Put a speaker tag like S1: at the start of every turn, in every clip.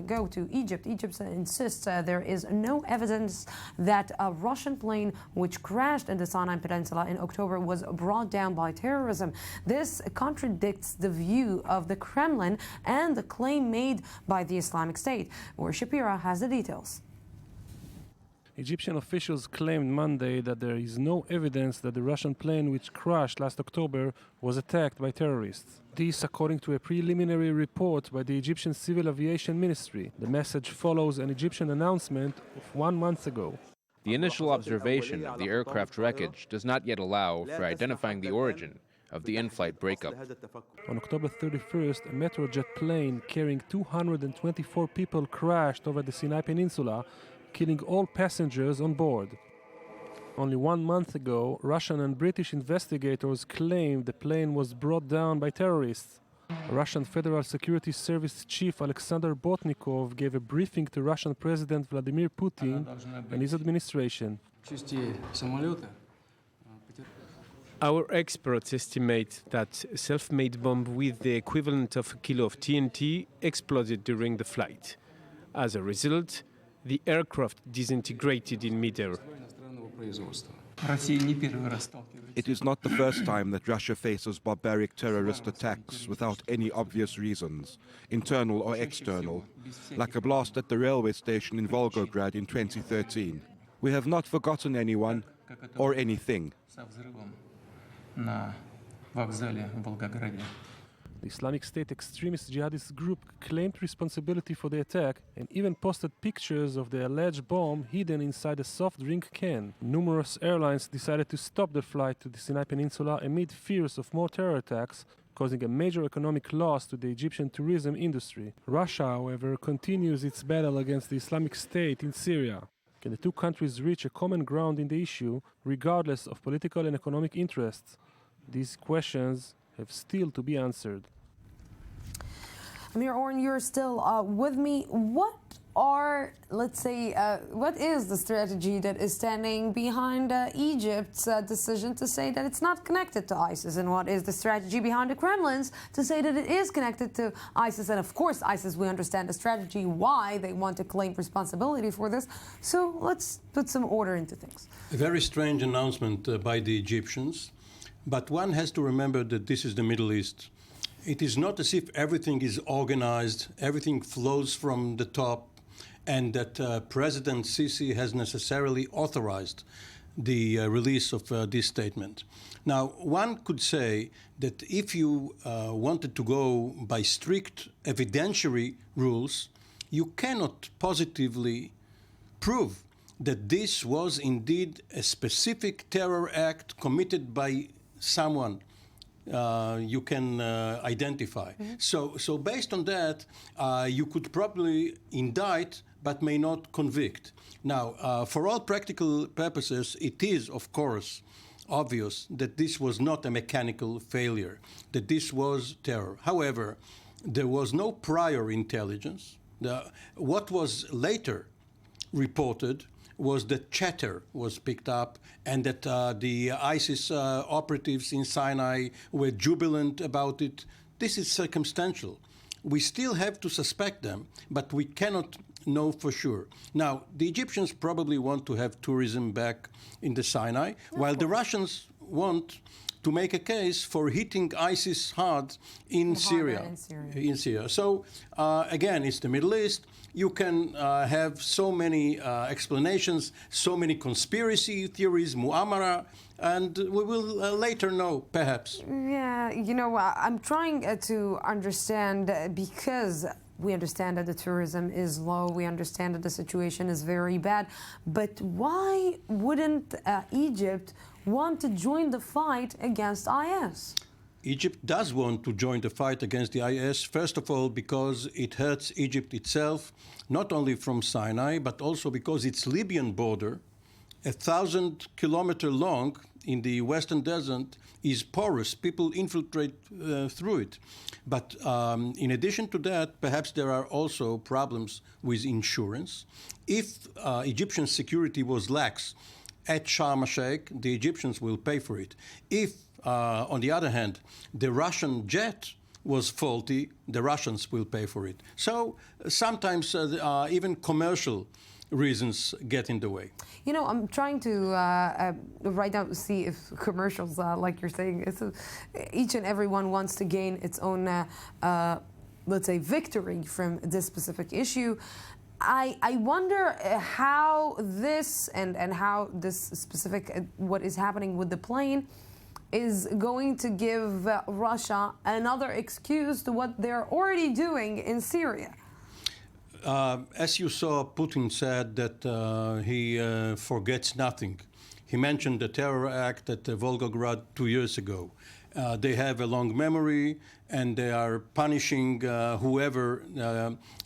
S1: go to Egypt. Egypt insists there is no evidence that a Russian plane which crashed in the Sinai Peninsula in October was brought down by terrorism. This contradicts the view of the Kremlin and the claim made by the Islamic State. Or Shapira has the details.
S2: Egyptian officials claimed Monday that there is no evidence that the Russian plane which crashed last October was attacked by terrorists. This according to a preliminary report by the Egyptian Civil Aviation Ministry. The message follows an Egyptian announcement of 1 month ago.
S3: The initial observation of the aircraft wreckage does not yet allow for identifying the origin of the in-flight breakup.
S2: On October 31st, a Metrojet plane carrying 224 people crashed over the Sinai Peninsula, killing all passengers on board. Only 1 month ago, Russian and British investigators claimed the plane was brought down by terrorists. Russian Federal Security Service Chief Alexander Botnikov gave a briefing to Russian President Vladimir Putin and his administration.
S4: Our experts estimate that a self-made bomb with the equivalent of a kilo of TNT exploded during the flight. As a result, the aircraft disintegrated in midair.
S5: It is not the first time that Russia faces barbaric terrorist attacks without any obvious reasons, internal or external, like a blast at the railway station in Volgograd in 2013. We have not forgotten anyone or anything.
S2: The Islamic State extremist jihadist group claimed responsibility for the attack and even posted pictures of the alleged bomb hidden inside a soft drink can. Numerous airlines decided to stop their flight to the Sinai Peninsula amid fears of more terror attacks, causing a major economic loss to the Egyptian tourism industry. Russia, however, continues its battle against the Islamic State in Syria. Can the two countries reach a common ground in the issue, regardless of political and economic interests? These questions have still to be answered.
S1: Amir Orn, you're still with me. What is the strategy that is standing behind Egypt's decision to say that it's not connected to ISIS? And what is the strategy behind the Kremlin's to say that it is connected to ISIS? And of course, ISIS, we understand the strategy, why they want to claim responsibility for this. So let's put some order into things.
S6: A very strange announcement by the Egyptians. But one has to remember that this is the Middle East. It is not as if everything is organized, everything flows from the top, and that President Sisi has necessarily authorized the release of this statement. Now, one could say that if you wanted to go by strict evidentiary rules, you cannot positively prove that this was indeed a specific terror act committed by someone you can identify. Mm-hmm. So based on that, you could probably indict but may not convict. Now, for all practical purposes, it is, of course, obvious that this was not a mechanical failure, that this was terror. However, there was no prior intelligence. What was later reported was that chatter was picked up and that the ISIS operatives in Sinai were jubilant about it. This is circumstantial. We still have to suspect them, but we cannot know for sure. Now, the Egyptians probably want to have tourism back in the Sinai, while the Russians want to make a case for hitting ISIS hard in Syria. So, again, it's the Middle East. You can have so many explanations, so many conspiracy theories, mu'amara, and we will later know, perhaps.
S1: Yeah, I'm trying to understand because we understand that the tourism is low. We understand that the situation is very bad. But why wouldn't Egypt want to join the fight against IS?
S6: Egypt does want to join the fight against the IS, first of all, because it hurts Egypt itself, not only from Sinai, but also because its Libyan border, 1,000-kilometer long in the Western Desert, is porous. People infiltrate through it. But in addition to that, perhaps there are also problems with insurance. If Egyptian security was lax at Sharm el-Sheikh, the Egyptians will pay for it. If, on the other hand, the Russian jet was faulty, the Russians will pay for it. So sometimes even commercial reasons get in the way.
S1: You know, I'm trying to right now see if commercials, like you're saying, each and every one wants to gain its own, let's say, victory from this specific issue. I wonder how this and how this specific, what is happening with the plane is going to give Russia another excuse to what they're already doing in Syria.
S6: As you saw, Putin said that he forgets nothing. He mentioned the terror act at Volgograd 2 years ago. They have a long memory, and they are punishing whoever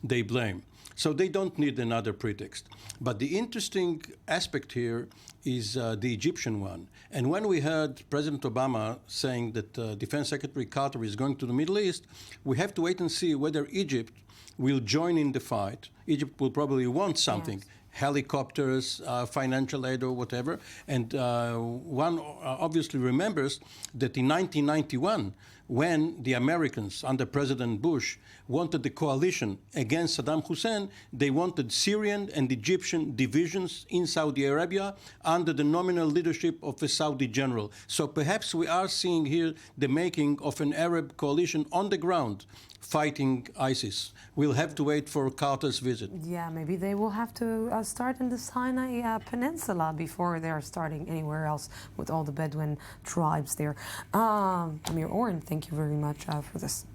S6: they blame. So they don't need another pretext. But the interesting aspect here is the Egyptian one. And when we heard President Obama saying that Defense Secretary Carter is going to the Middle East, we have to wait and see whether Egypt will join in the fight. Egypt will probably want something. Yes. Helicopters, financial aid or whatever. And one obviously remembers that in 1991, when the Americans under President Bush wanted the coalition against Saddam Hussein, they wanted Syrian and Egyptian divisions in Saudi Arabia under the nominal leadership of a Saudi general. So perhaps we are seeing here the making of an Arab coalition on the ground fighting ISIS. We'll have to wait for Carter's visit.
S1: Yeah, maybe they will have to start in the Sinai Peninsula before they're starting anywhere else with all the Bedouin tribes there. Amir Oren, thank you very much for this.